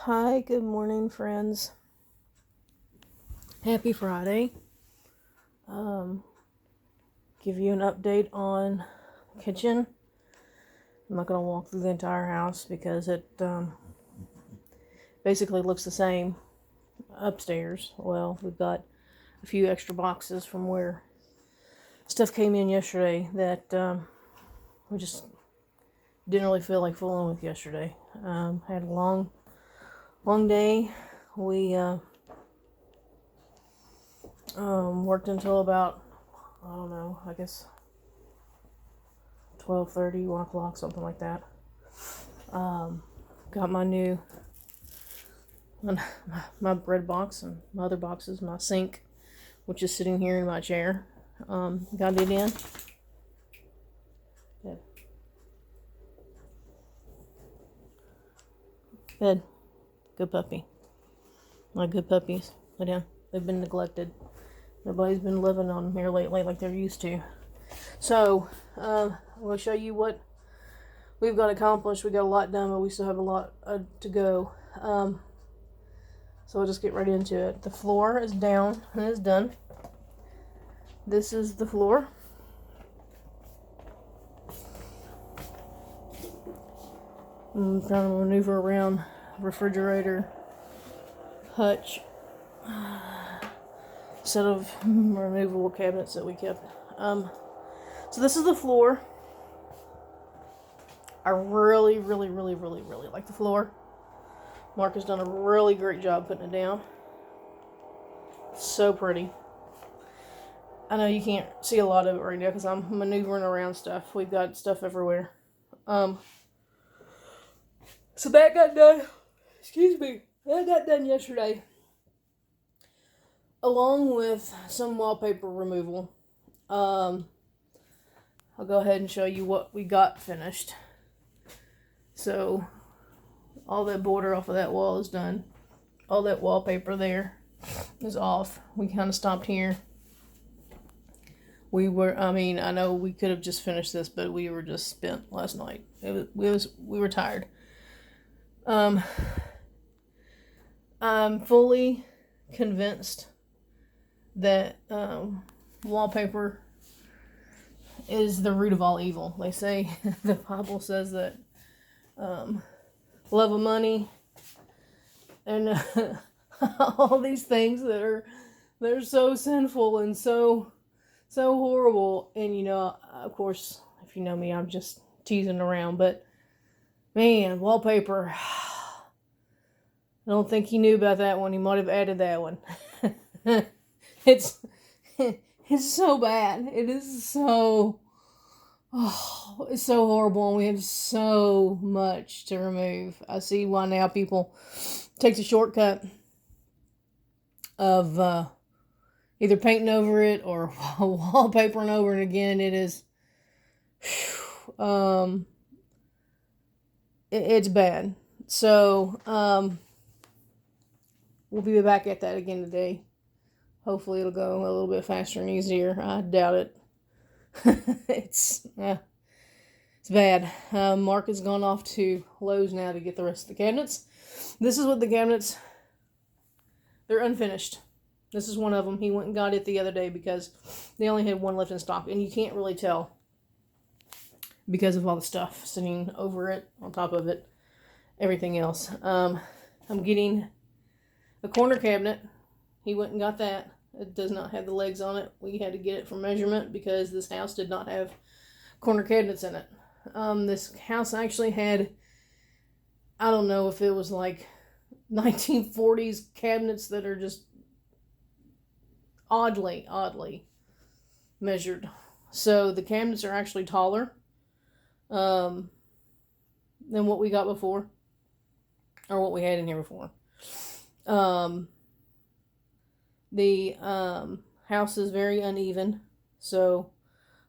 Hi, good morning, friends. Happy Friday. Give you an update on the kitchen. I'm not going to walk through the entire house because it basically looks the same upstairs. Well, we've got a few extra boxes from where stuff came in yesterday that we just didn't really feel like fooling with yesterday. Had a long day. We worked until about, I don't know, I guess 12:30, 1 o'clock, something like that. Got my new, my bread box and my other boxes, my sink, which is sitting here in my chair. Got it in. Good. Good. Good puppy. My good puppies. Lay down. They've been neglected. Nobody's been living on them here lately like they're used to. So, we'll show you what we've got accomplished. We got a lot done, but we still have a lot to go. So we'll just get right into it. The floor is down and is done. This is the floor. I'm trying to maneuver around refrigerator, hutch, set of removable cabinets that we kept. So this is the floor. I really like the floor. Mark has done a really great job putting it down. So pretty. I know you can't see a lot of it right now because I'm maneuvering around stuff. We've got stuff everywhere. So that got done. Excuse me. That got done yesterday. Along with some wallpaper removal. I'll go ahead and show you what we got finished. So, all that border off of that wall is done. All that wallpaper there is off. We kind of stopped here. I know we could have just finished this, but we were just spent last night. We were tired. I'm fully convinced that wallpaper is the root of all evil. They say, the Bible says that love of money and all these things they're so sinful and so horrible. And of course, if you know me, I'm just teasing around, but man, wallpaper, I don't think he knew about that one. He might have added that one. It's so bad. It is so, it's so horrible, and we have so much to remove. I see why now people take the shortcut of either painting over it or wallpapering over it again. It is, it's bad. So, we'll be back at that again today. Hopefully it'll go a little bit faster and easier. I doubt it. It's bad. Mark has gone off to Lowe's now to get the rest of the cabinets. This is what the cabinets, they're unfinished. This is one of them. He went and got it the other day because they only had one left in stock. And you can't really tell because of all the stuff sitting over it, on top of it, everything else. I'm getting a corner cabinet. He went and got that. It does not have the legs on it. We had to get it for measurement because this house did not have corner cabinets in it. This house actually had, I don't know if it was like 1940s cabinets that are just oddly measured. So the cabinets are actually taller than what we got before, or what we had in here before. The house is very uneven, so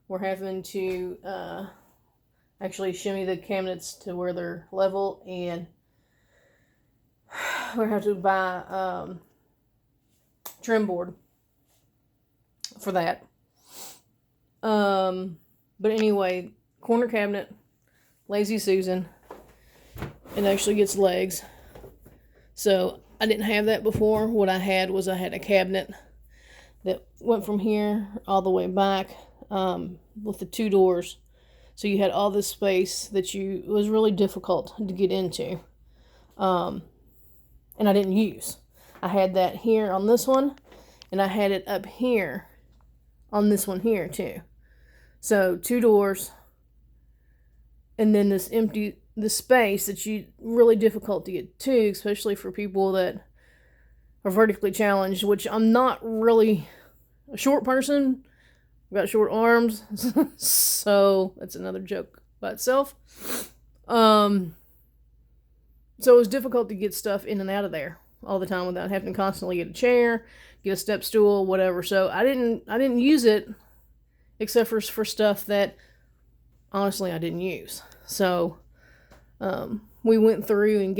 we're having to actually shimmy the cabinets to where they're level, and we're going to have to buy trim board for that. But anyway, corner cabinet, Lazy Susan, it actually gets legs. So I didn't have that before. What I had was I had a cabinet that went from here all the way back, with the 2 doors. So you had all this space that it was really difficult to get into. And I didn't use. I had that here on this one, and I had it up here on this one here too. So 2 doors, and then this space that you really difficult to get to, especially for people that are vertically challenged, which I'm not really a short person. I've got short arms, so that's another joke by itself. So it was difficult to get stuff in and out of there all the time without having to constantly get a chair, get a step stool, whatever. So I didn't use it except for stuff that honestly I didn't use. So we went through and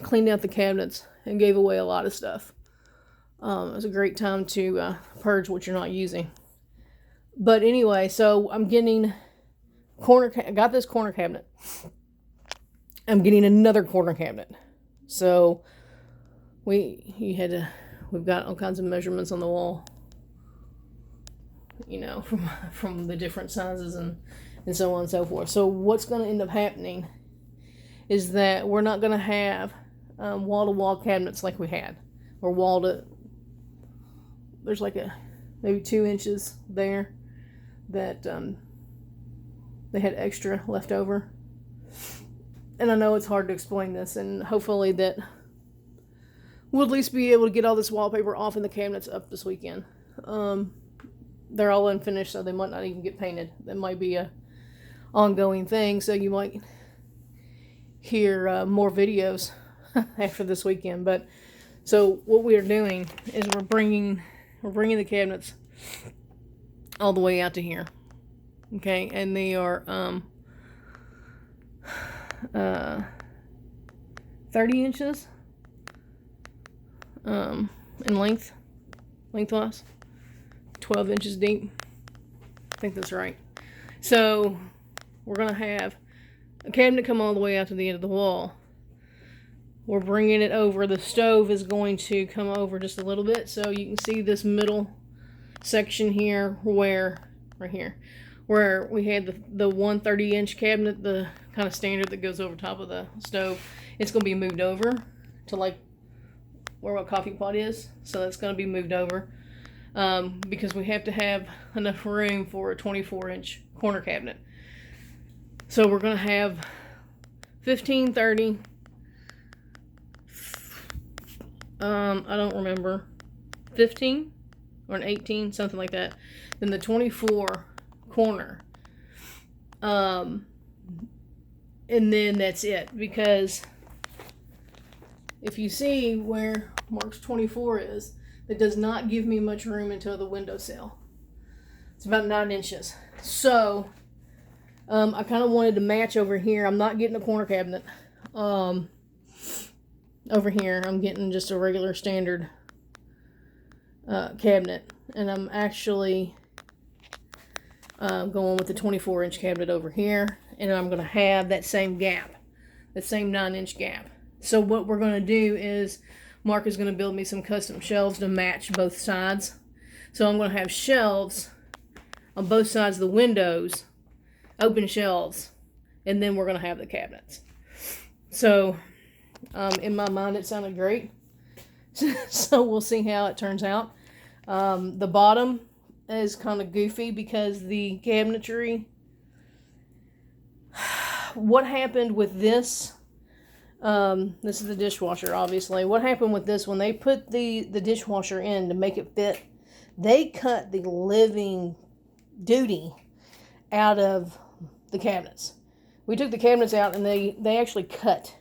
cleaned out the cabinets and gave away a lot of stuff. It was a great time to purge what you're not using. But anyway, so I'm getting I got this corner cabinet. I'm getting another corner cabinet. So we've got all kinds of measurements on the wall, from the different sizes and so on and so forth. So what's going to end up happening is that we're not going to have wall-to-wall cabinets like we had, or there's like maybe 2 inches there that they had extra left over. And I know it's hard to explain this, and hopefully that we'll at least be able to get all this wallpaper off and the cabinets up this weekend. They're all unfinished, so they might not even get painted. That might be a ongoing thing, so you might hear more videos after this weekend. But so what we are doing is we're bringing the cabinets all the way out to here. Okay, and they are 30 inches in lengthwise, 12 inches deep. I think that's right. So we're going to have a cabinet come all the way out to the end of the wall. We're bringing it over. The stove is going to come over just a little bit, so you can see this middle section here right here, where we had the 130-inch cabinet, the kind of standard that goes over top of the stove. It's going to be moved over to like where my coffee pot is. So that's going to be moved over because we have to have enough room for a 24-inch corner cabinet. So we're going to have 15, 30, I don't remember, 15 or an 18, something like that. Then the 24 corner. And then that's it, because if you see where Mark's 24 is, it does not give me much room until the windowsill. It's about 9 inches. So I kind of wanted to match over here. I'm not getting a corner cabinet. Over here, I'm getting just a regular standard cabinet, and I'm actually going with the 24-inch cabinet over here, and I'm going to have that same gap, that same 9-inch gap. So what we're going to do is Mark is going to build me some custom shelves to match both sides. So I'm going to have shelves on both sides of the windows, open shelves, and then we're going to have the cabinets. So in my mind it sounded great. So we'll see how it turns out. The bottom is kind of goofy because the cabinetry, what happened with this, this is the dishwasher, obviously. What happened with this, when they put the dishwasher in to make it fit, they cut the living duty out of the cabinets. We took the cabinets out and they actually cut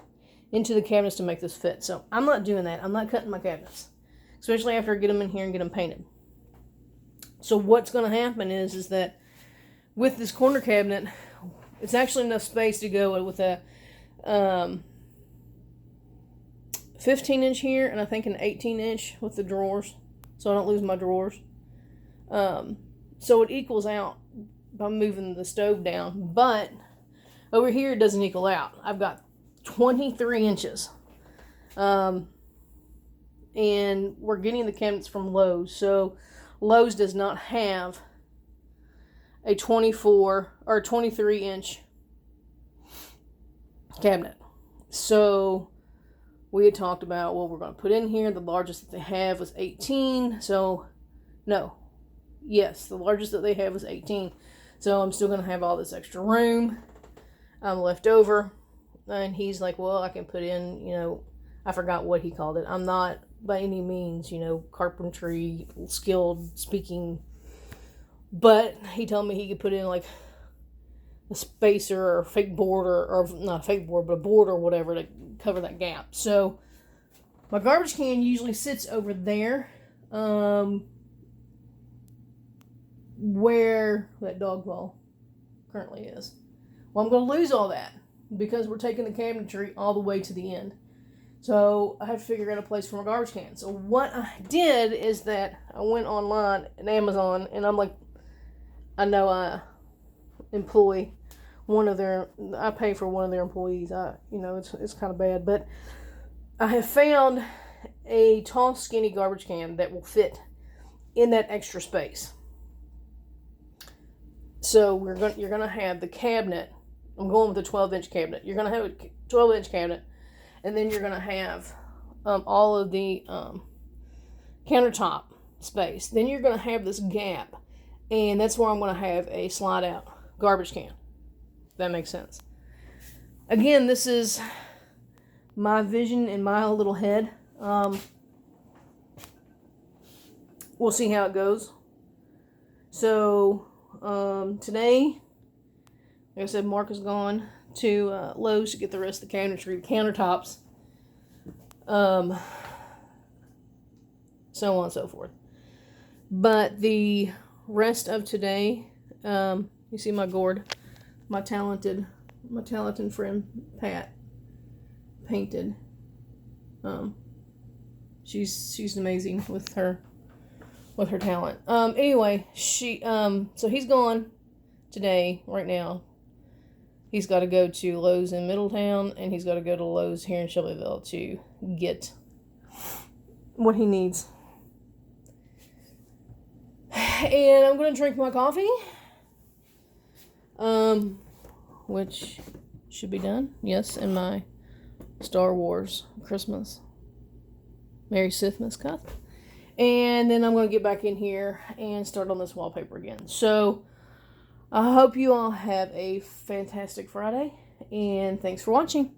into the cabinets to make this fit. So I'm not doing that. I'm not cutting my cabinets, especially after I get them in here and get them painted. So what's going to happen is that with this corner cabinet, it's actually enough space to go with a 15-inch here, and I think an 18-inch with the drawers, so I don't lose my drawers. So it equals out by moving the stove down, but over here it doesn't equal out. I've got 23 inches And we're getting the cabinets from Lowe's. So Lowe's does not have a 24 or 23 inch cabinet. So we had talked about what we're going to put in here. The largest that they have was 18. So, no. Yes, the largest that they have was 18. So I'm still going to have all this extra room left over. And he's like, well, I can put in, I forgot what he called it. I'm not by any means, carpentry skilled speaking. But he told me he could put in like a spacer or a fake board or not a fake board, but a board or whatever to cover that gap. So my garbage can usually sits over there, where that dog ball currently is. Well, I'm going to lose all that because we're taking the cabinetry all the way to the end. So I have to figure out a place for my garbage can. So what I did is that I went online at Amazon, and I'm like, I know I employ I pay for one of their employees. It's kind of bad, but I have found a tall, skinny garbage can that will fit in that extra space. So you're gonna have the cabinet. I'm going with a 12-inch cabinet. You're gonna have a 12-inch cabinet, and then you're gonna have all of the countertop space. Then you're gonna have this gap, and that's where I'm gonna have a slide-out garbage can. That makes sense. Again, this is my vision in my little head. We'll see how it goes. So today, like I said, Mark has gone to Lowe's to get the rest of the cabinetry, the countertops, so on and so forth. But the rest of today, you see my gourd, my talented friend Pat painted. She's amazing with her talent. Anyway, so he's gone today, right now. He's got to go to Lowe's in Middletown, and he's got to go to Lowe's here in Shelbyville to get what he needs. And I'm going to drink my coffee, which should be done. Yes, and my Star Wars Christmas Merry Sithmas cup. And then I'm going to get back in here and start on this wallpaper again. So I hope you all have a fantastic Friday, and thanks for watching.